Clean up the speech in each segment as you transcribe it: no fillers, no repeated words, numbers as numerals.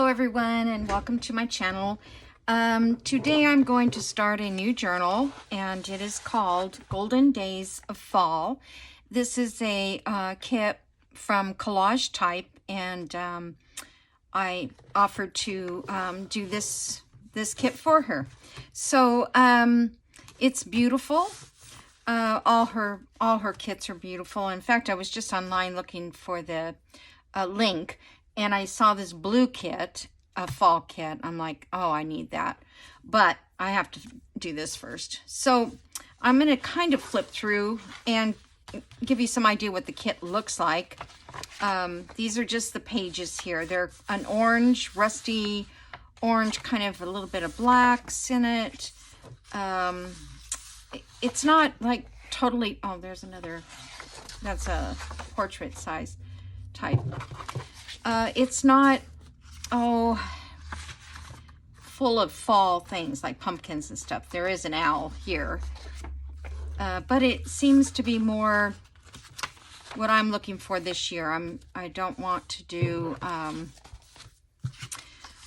Hello everyone and welcome to my channel. Today I'm going to start a new journal and it is called Golden Days of Fall. This is a kit from Collage Type and I offered to do this kit for her. So it's beautiful. All her kits are beautiful. In fact, I was just online looking for the link and I saw this blue kit, a fall kit. I'm like, oh, I need that. But I have to do this first. So I'm going to kind of flip through and give you some idea what the kit looks like. These are just the pages here. They're an orange, rusty orange, kind of a little bit of blacks in it. It's not like totally, oh, there's another, that's a portrait size type. It's not, full of fall things like pumpkins and stuff. There is an owl here. But it seems to be more what I'm looking for this year. I don't want to do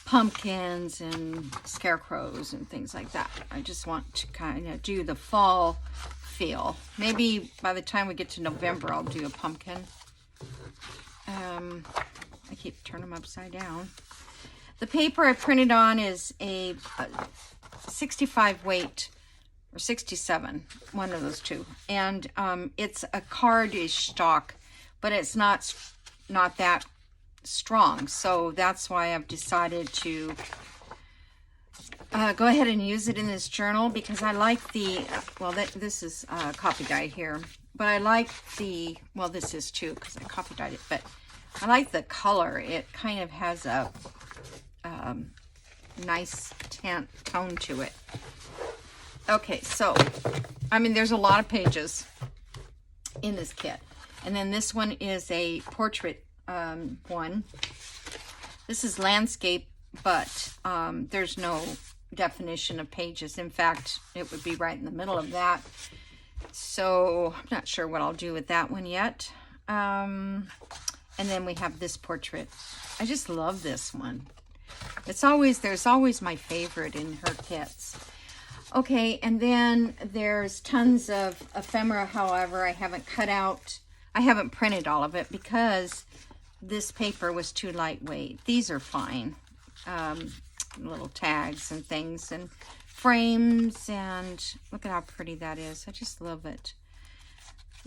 pumpkins and scarecrows and things like that. I just want to kind of do the fall feel. Maybe by the time we get to November, I'll do a pumpkin. I keep turning them upside down. The paper I printed on is a 65 weight or 67, one of those two. And it's a cardish stock, but it's not that strong. So that's why I've decided to go ahead and use it in this journal because I like the, well, this is copy dyed here, but I like the, well, this is too because I copy dyed it, but I like the color. It kind of has a nice tone to it. Okay, so, I mean, there's a lot of pages in this kit. And then this one is a portrait one. This is landscape, but there's no definition of pages. In fact, it would be right in the middle of that. So, I'm not sure what I'll do with that one yet. And then we have this portrait. I just love this one. There's always my favorite in her kits. Okay, and then there's tons of ephemera. However, I haven't printed all of it because this paper was too lightweight. These are fine. Little tags and things and frames, and look at how pretty that is. I just love it.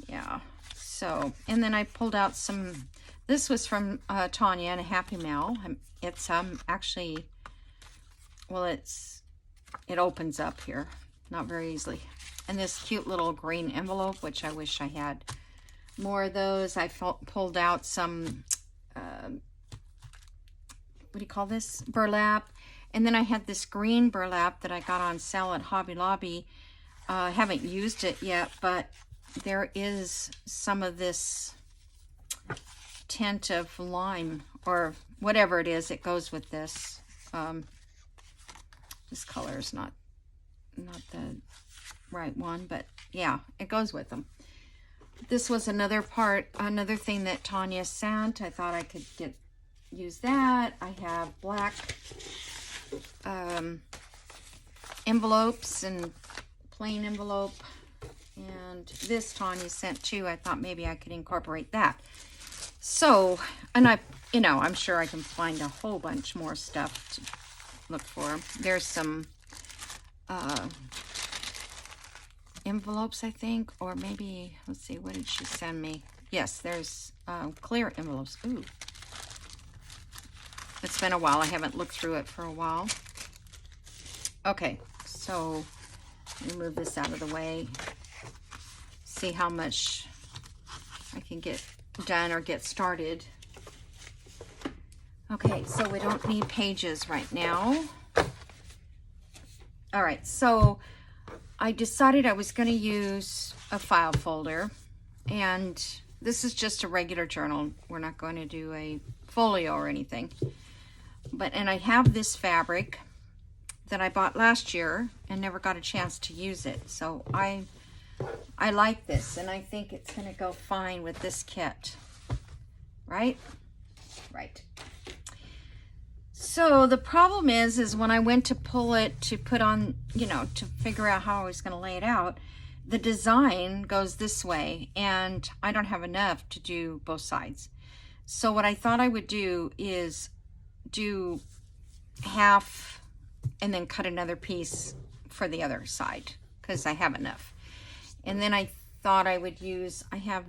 Yeah. So, and then I pulled out some. This was from Tanya and a Happy Mail. It's actually, well, it opens up here, not very easily. And this cute little green envelope, which I wish I had more of those. I pulled out some, what do you call this? Burlap. And then I had this green burlap that I got on sale at Hobby Lobby. I haven't used it yet, but there is some of this tint of lime or whatever it is. It goes with this. This color is not the right one, but yeah, it goes with them. This was another thing that Tanya sent. I thought I could use that. I have black envelopes and plain envelope, and this Tanya sent too. I thought maybe I could incorporate that. So, and I'm sure I can find a whole bunch more stuff to look for. There's some envelopes, I think, or maybe, let's see, what did she send me? Yes, there's clear envelopes. Ooh. It's been a while. I haven't looked through it for a while. Okay, so let me move this out of the way. See how much I can get done or get started. Okay, so we don't need pages right now. All right, so I decided I was going to use a file folder, and this is just a regular journal. We're not going to do a folio or anything. And I have this fabric that I bought last year and never got a chance to use it. So I like this, and I think it's going to go fine with this kit. Right? Right. So the problem is when I went to pull it to put on, you know, to figure out how I was going to lay it out, the design goes this way and I don't have enough to do both sides. So what I thought I would do is do half and then cut another piece for the other side because I have enough. And then I thought I would use, I have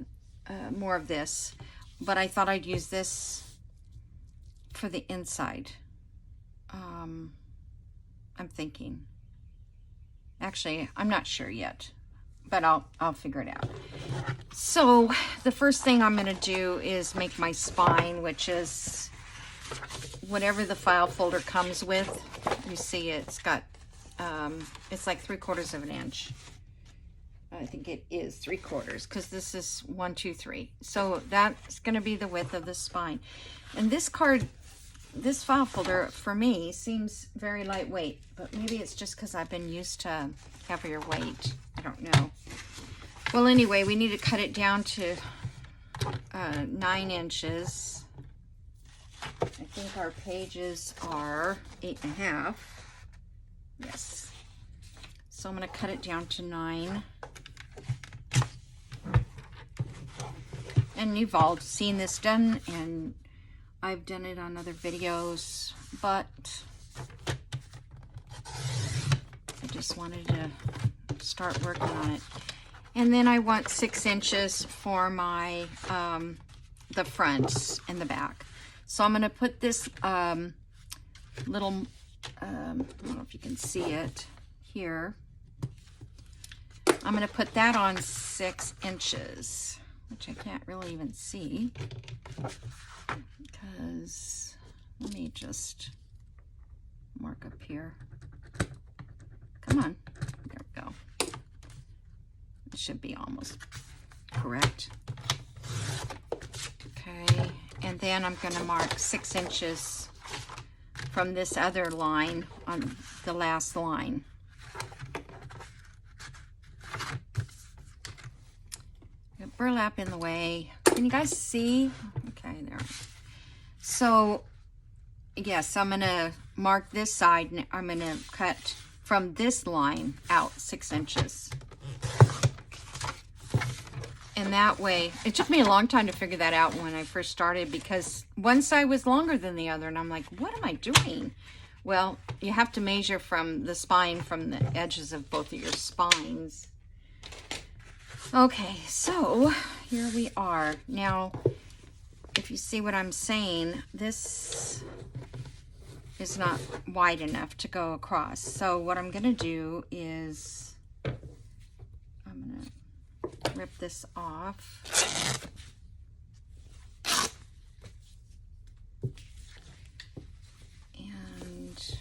more of this, but I thought I'd use this for the inside. I'm thinking. Actually, I'm not sure yet, but I'll figure it out. So the first thing I'm going to do is make my spine, which is whatever the file folder comes with. You see it's got, it's like 3/4 of an inch. I think it is 3/4 because this is 1, 2, 3. So that's going to be the width of the spine. And this card, this file folder for me seems very lightweight, but maybe it's just because I've been used to heavier weight. I don't know. Well, anyway, we need to cut it down to 9 inches. I think our pages are 8.5. Yes. So I'm going to cut it down to 9. And you've all seen this done, and I've done it on other videos, but I just wanted to start working on it. And then I want 6 inches for my the front and the back. So I'm going to put this little, I don't know if you can see it here. I'm going to put that on 6 inches, which I can't really even see. Because, let me just mark up here. Come on. There we go. It should be almost correct. Okay. And then I'm going to mark 6 inches from this other line on the last line. Got burlap in the way. Can you guys see? Okay, there. So, yes, I'm going to mark this side, and I'm going to cut from this line out 6 inches. And that way, it took me a long time to figure that out when I first started, because one side was longer than the other, and I'm like, what am I doing? Well, you have to measure from the spine, from the edges of both of your spines. Okay, so here we are. Now, if you see what I'm saying, this is not wide enough to go across. So what I'm going to do is I'm going to rip this off. And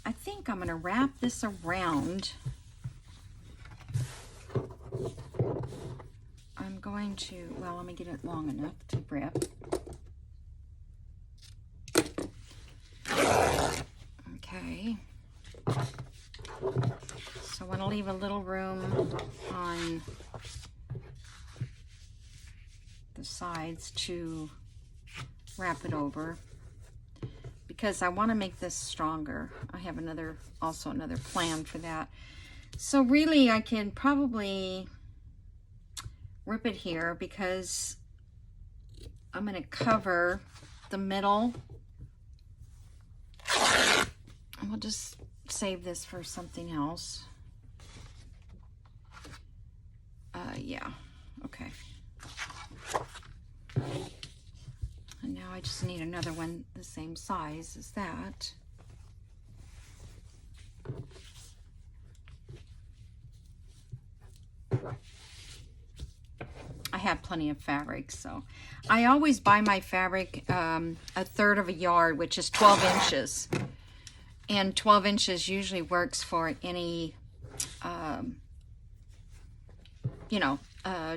I think I'm going to wrap this around. I'm going to, well, let me get it long enough to rip. Okay. So I want to leave a little room on the sides to wrap it over, because I want to make this stronger. I have also another plan for that. So really I can probably rip it here, because I'm going to cover the middle. And we'll just save this for something else. Yeah, okay. And now I just need another one the same size as that. I have plenty of fabric, so I always buy my fabric 1/3 of a yard, which is 12 inches. And 12 inches usually works for any,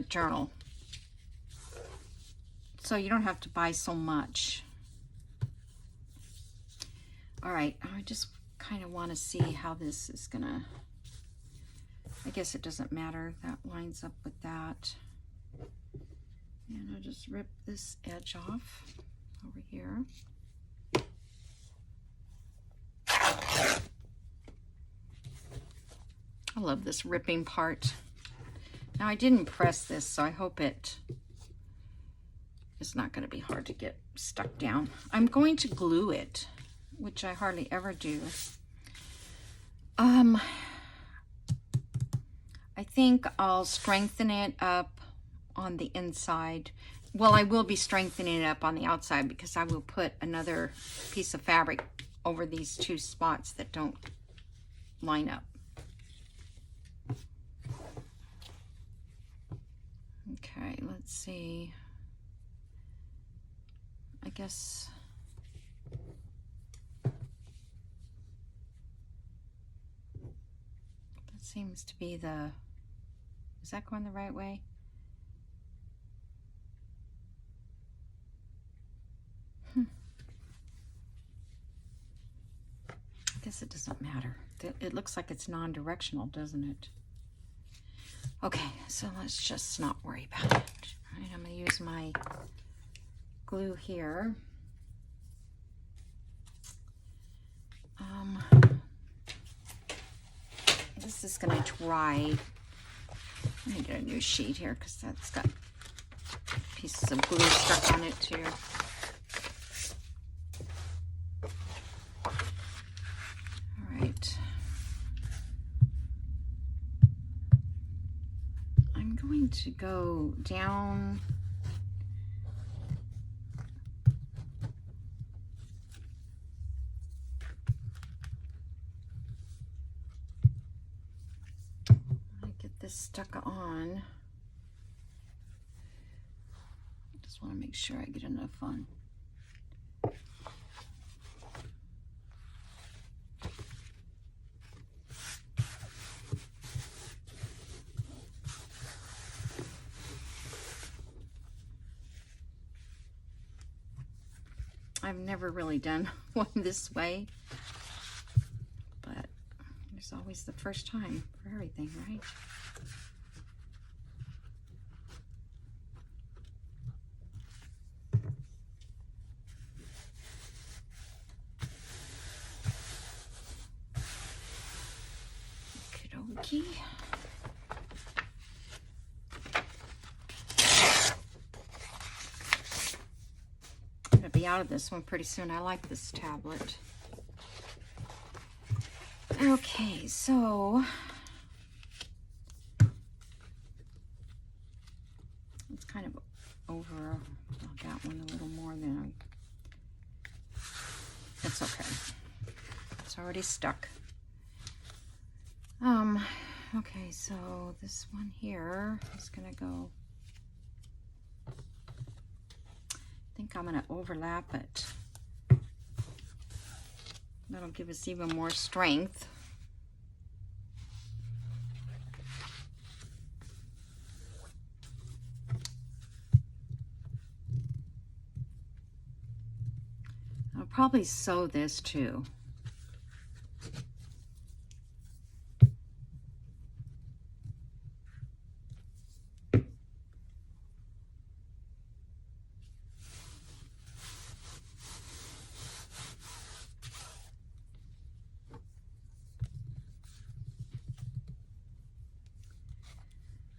journal. So you don't have to buy so much. All right, I just kind of want to see how this is gonna, I guess it doesn't matter. That lines up with that. And I'll just rip this edge off over here. I love this ripping part. Now I didn't press this, so I hope it is not going to be hard to get stuck down. I'm going to glue it, which I hardly ever do. I think I'll strengthen it up on the inside. Well, I will be strengthening it up on the outside because I will put another piece of fabric over these two spots that don't line up. Okay, let's see. I guess that seems to be the, is that going the right way? I guess it doesn't matter. It looks like it's non-directional, doesn't it? Okay, so let's just not worry about it. All right, I'm going to use my glue here. This is going to dry. Let me get a new sheet here because that's got pieces of glue stuck on it too. All right. I'm going to go down this stuck on. Just want to make sure I get enough on. I've never really done one this way, but there's always the first time for everything, right? Okie dokie. I'm gonna be out of this one pretty soon. I like this tablet. Okay, so it's kind of over that one a little more than it's okay. It's already stuck. Okay, so this one here is gonna go, I think I'm gonna overlap it. That'll give us even more strength. I'll probably sew this too.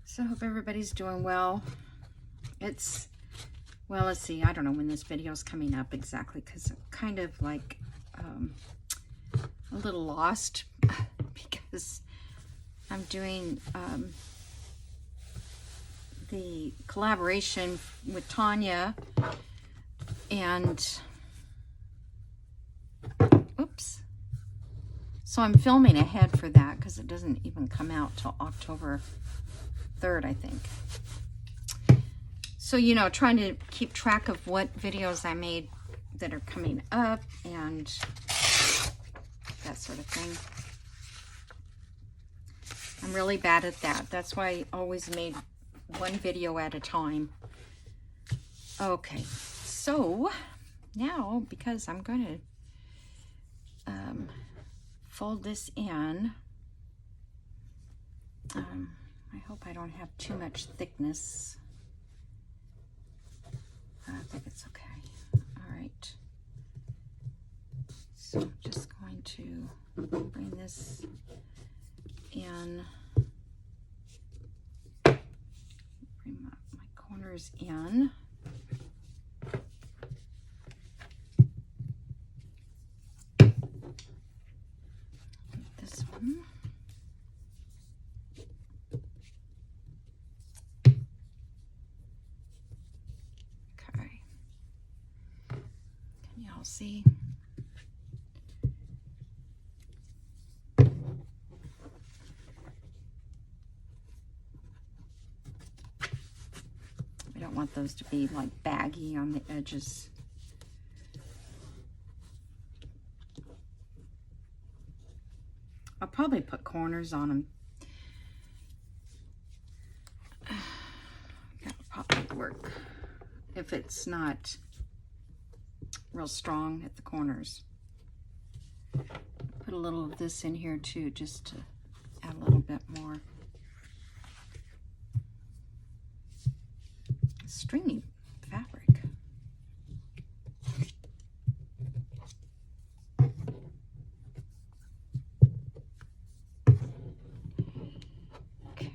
So I hope everybody's doing well. It's, well, let's see, I don't know when this video is coming up exactly because I'm kind of like a little lost because I'm doing the collaboration with Tanya and, oops. So I'm filming ahead for that because it doesn't even come out till October 3rd, I think. So, you know, trying to keep track of what videos I made that are coming up and that sort of thing. I'm really bad at that. That's why I always made one video at a time. Okay, so now, because I'm going to fold this in, I hope I don't have too much thickness. I think it's okay. All right. So I'm just going to bring this in. Bring my corners in. This one. Okay. Can y'all see? I don't want those to be like baggy on the edges. I'll probably put corners on them. That'll probably work if it's not real strong at the corners. Put a little of this in here too, just to add a little bit more stringy fabric. Okay.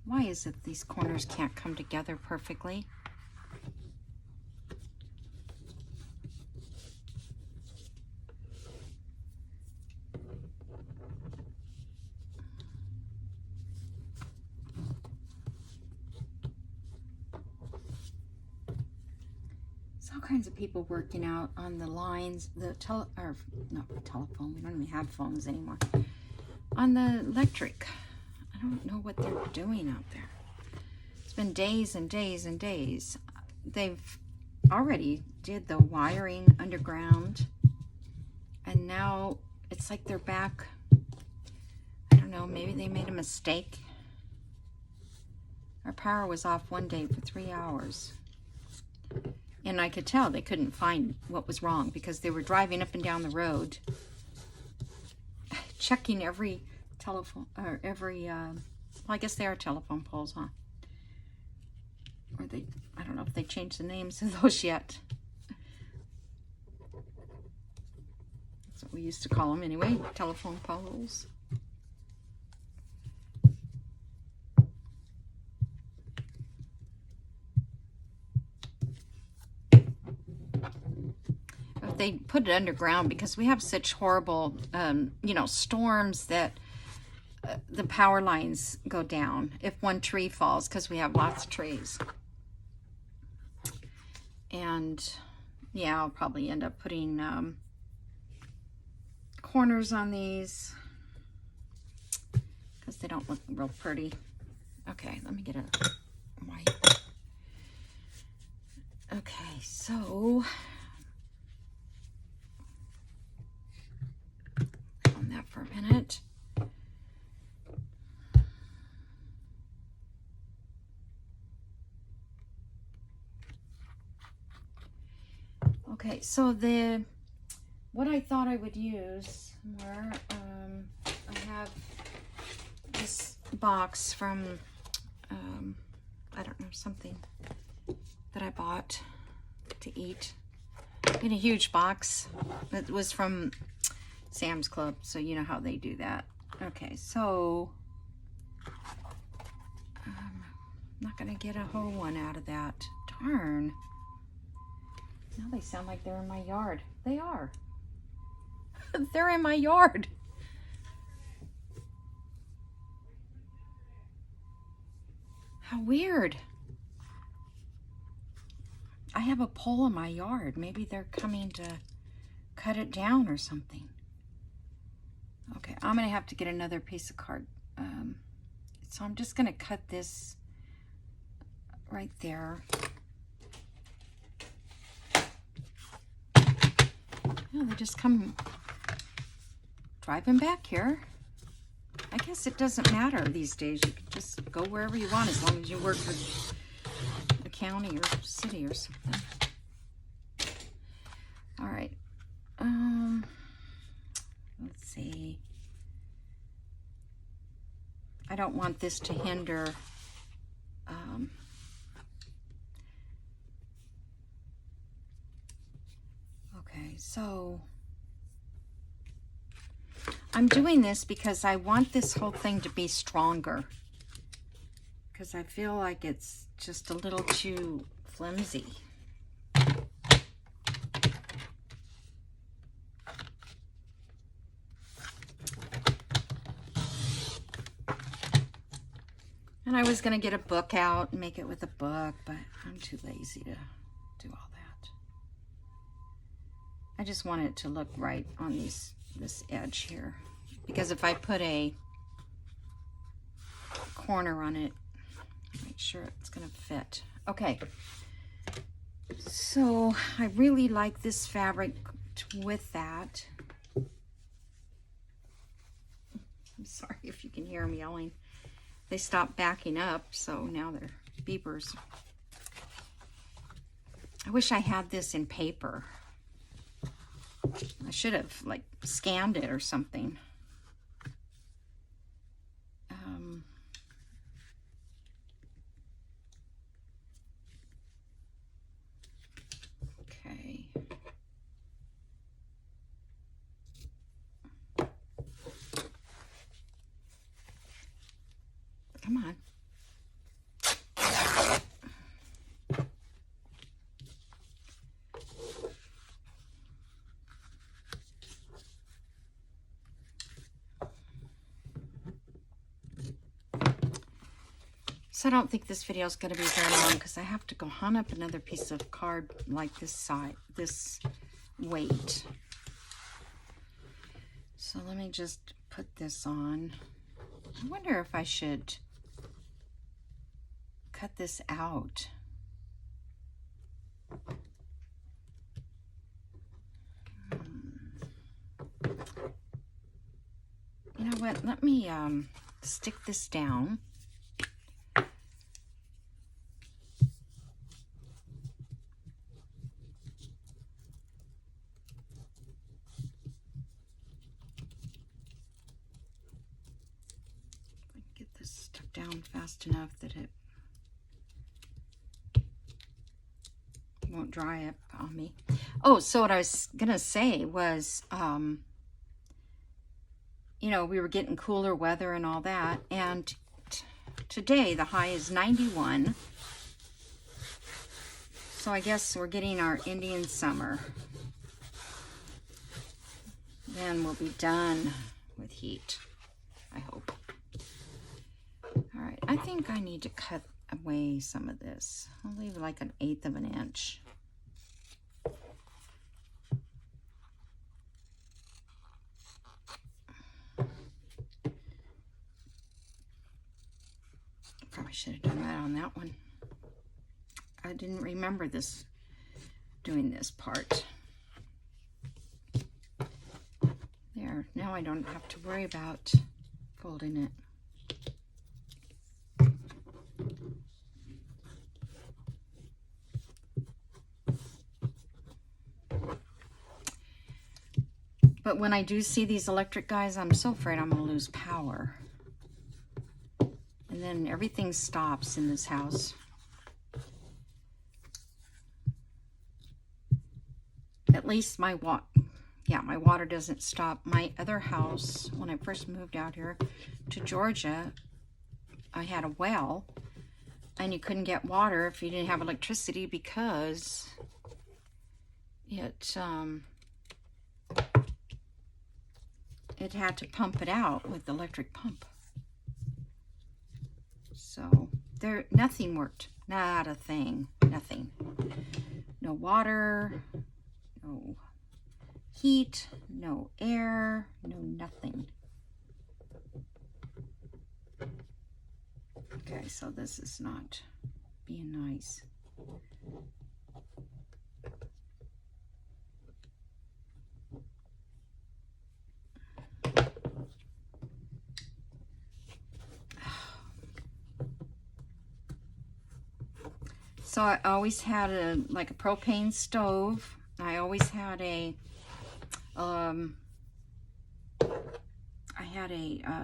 Why is it these corners can't come together perfectly? All kinds of people working out on the lines, not telephone, we don't even have phones anymore, on the electric. I don't know what they're doing out there. It's been days and days and days. They've already did the wiring underground, and now it's like they're back. I don't know, maybe they made a mistake. Our power was off one day for 3 hours. And I could tell they couldn't find what was wrong because they were driving up and down the road, checking every telephone, or every, well, I guess they are telephone poles, huh? Or they, I don't know if they changed the names of those yet. That's what we used to call them anyway, telephone poles. They put it underground because we have such horrible, you know, storms that the power lines go down if one tree falls, because we have lots of trees. And yeah, I'll probably end up putting corners on these because they don't look real pretty. Okay, let me get a white. Okay, so on that for a minute. Okay, so what I thought I would use were, I have this box from, I don't know, something that I bought to eat in a huge box. It was from Sam's Club, so you know how they do that. Okay, so I'm not gonna get a whole one out of that. Darn. Now they sound like they're in my yard. They are. They're in my yard. How weird. I have a pole in my yard. Maybe they're coming to cut it down or something. Okay, I'm gonna have to get another piece of card. So I'm just gonna cut this right there. Oh, they just come driving back here. I guess it doesn't matter these days. You can just go wherever you want as long as you work for the county or city or something. All right. Let's see. I don't want this to hinder Okay, so I'm doing this because I want this whole thing to be stronger, because I feel like it's just a little too flimsy. And I was going to get a book out and make it with a book, but I'm too lazy to do all that. I just want it to look right on this edge here, because if I put a corner on it, make sure it's going to fit. Okay, so I really like this fabric with that. I'm sorry if you can hear them yelling. They stopped backing up, so now they're beepers. I wish I had this in paper. I should have like scanned it or something. Okay. Come on. So I don't think this video is going to be very long, because I have to go hunt up another piece of card like this size, this weight. So let me just put this on. I wonder if I should cut this out. You know what? Let me stick this down. Get this stuck down fast enough that it won't dry up on me. Oh, so what I was gonna say was, you know, we were getting cooler weather and all that, and today the high is 91. So I guess we're getting our Indian summer. Then we'll be done with heat, I hope. All right, I think I need to cut away some of this. I'll leave like 1/8 of an inch. Probably should have done that on that one. I didn't remember doing this part. There, now I don't have to worry about folding it. But when I do see these electric guys, I'm so afraid I'm going to lose power. And then everything stops in this house. At least my water doesn't stop. My other house, when I first moved out here to Georgia, I had a well, and you couldn't get water if you didn't have electricity, because it had to pump it out with the electric pump. So nothing worked. Not a thing. Nothing. No water, no heat, no air, no nothing. Okay, so this is not being nice. So I always had a propane stove. I always had a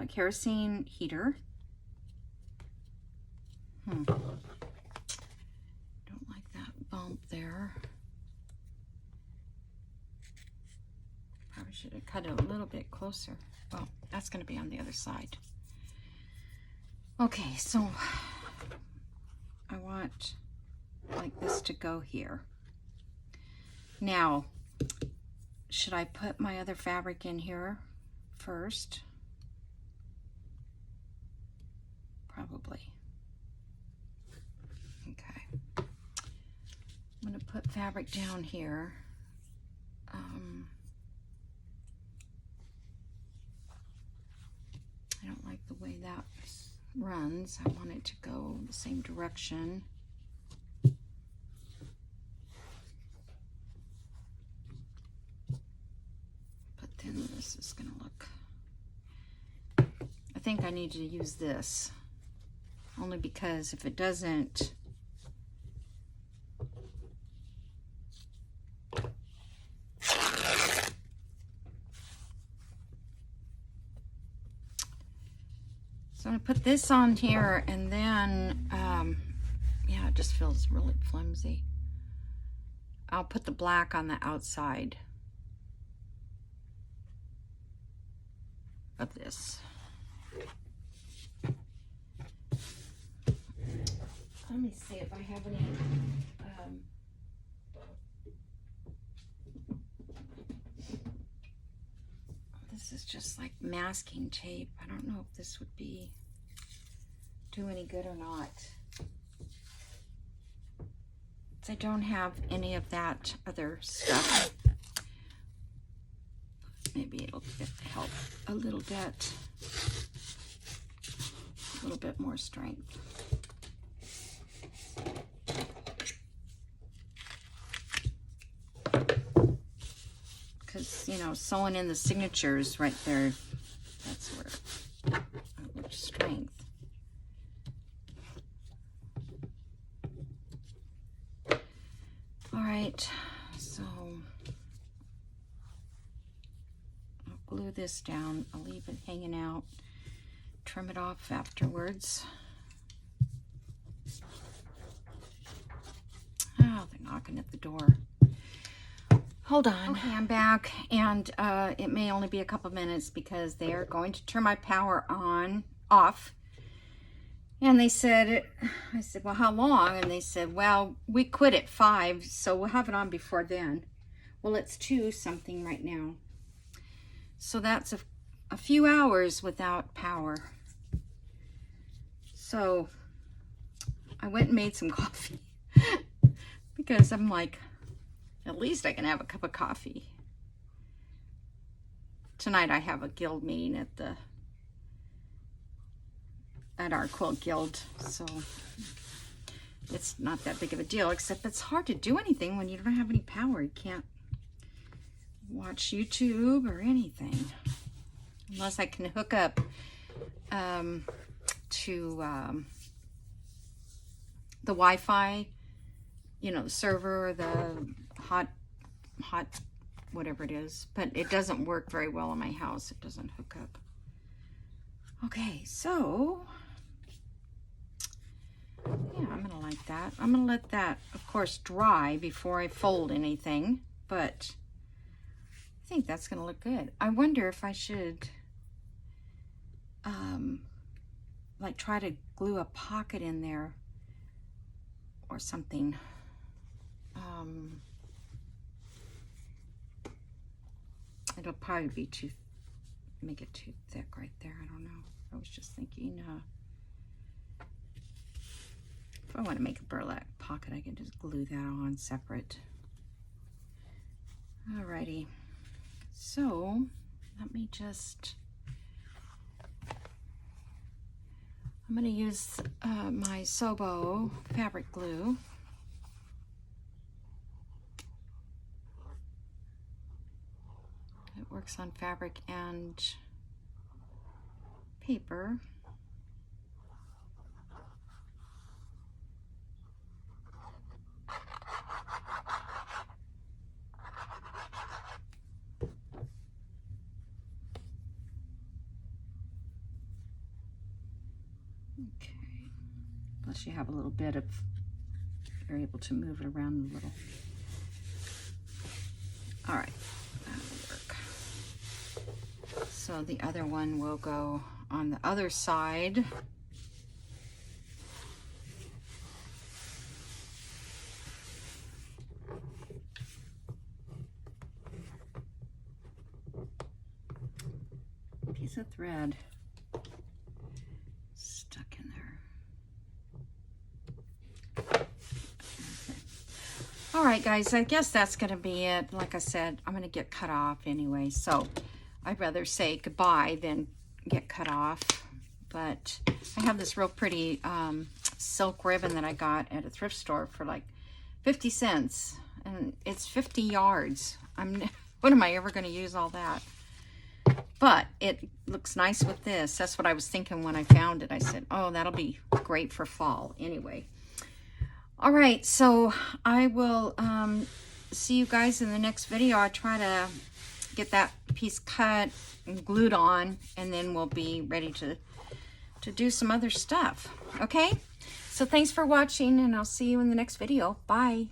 kerosene heater. Don't like that bump there. should have cut it a little bit closer. Well, that's going to be on the other side. Okay, so I want like this to go here. Now, should I put my other fabric in here first? Probably. Okay. I'm going to put fabric down here. I don't like the way that runs. I want it to go the same direction. But then this is going to look... I think I need to use this. Only because if it doesn't... So I'm going to put this on here, and then, yeah, it just feels really flimsy. I'll put the black on the outside of this. Let me see if I have any, this is just like masking tape. I don't know if this would do any good or not. I don't have any of that other stuff. Maybe it'll help a little bit more strength. Because, you know, sewing in the signatures right there, that's where there's strength. All right, so I'll glue this down. I'll leave it hanging out, trim it off afterwards. Oh, they're knocking at the door. Hold on. Okay, I'm back, and it may only be a couple minutes because they are going to turn my power off. And they said, I said, well, how long? And they said, well, we quit at 5, so we'll have it on before then. Well, it's 2 something right now. So that's a few hours without power. So I went and made some coffee because I'm like, at least I can have a cup of coffee. Tonight I have a guild meeting at our quilt guild, so it's not that big of a deal, except it's hard to do anything when you don't have any power. You can't watch YouTube or anything unless I can hook up to the Wi-Fi, you know, the server or the hot whatever it is, but it doesn't work very well in my house. It doesn't hook up. Okay, so yeah, I'm gonna like that. I'm gonna let that, of course, dry before I fold anything, but I think that's gonna look good. I wonder if I should like try to glue a pocket in there or something. It'll probably be make it too thick right there. I don't know. I was just thinking if I want to make a burlap pocket, I can just glue that on separate. Alrighty, so let me just, I'm going to use my Sobo fabric glue. It works on fabric and paper. Okay, plus you have a little bit of, you're able to move it around a little. All right, that'll work. So the other one will go on the other side. Piece of thread stuck in there. Okay. All right, guys, I guess that's going to be it. Like I said, I'm going to get cut off anyway, so I'd rather say goodbye than get cut off. But I have this real pretty silk ribbon that I got at a thrift store for like 50 cents, and it's 50 yards. When am I ever going to use all that? But it looks nice with this. That's what I was thinking when I found it. I said, oh, that'll be great for fall anyway. All right, so I will see you guys in the next video. I'll try to get that piece cut and glued on, and then we'll be ready to do some other stuff. Okay? So thanks for watching, and I'll see you in the next video. Bye.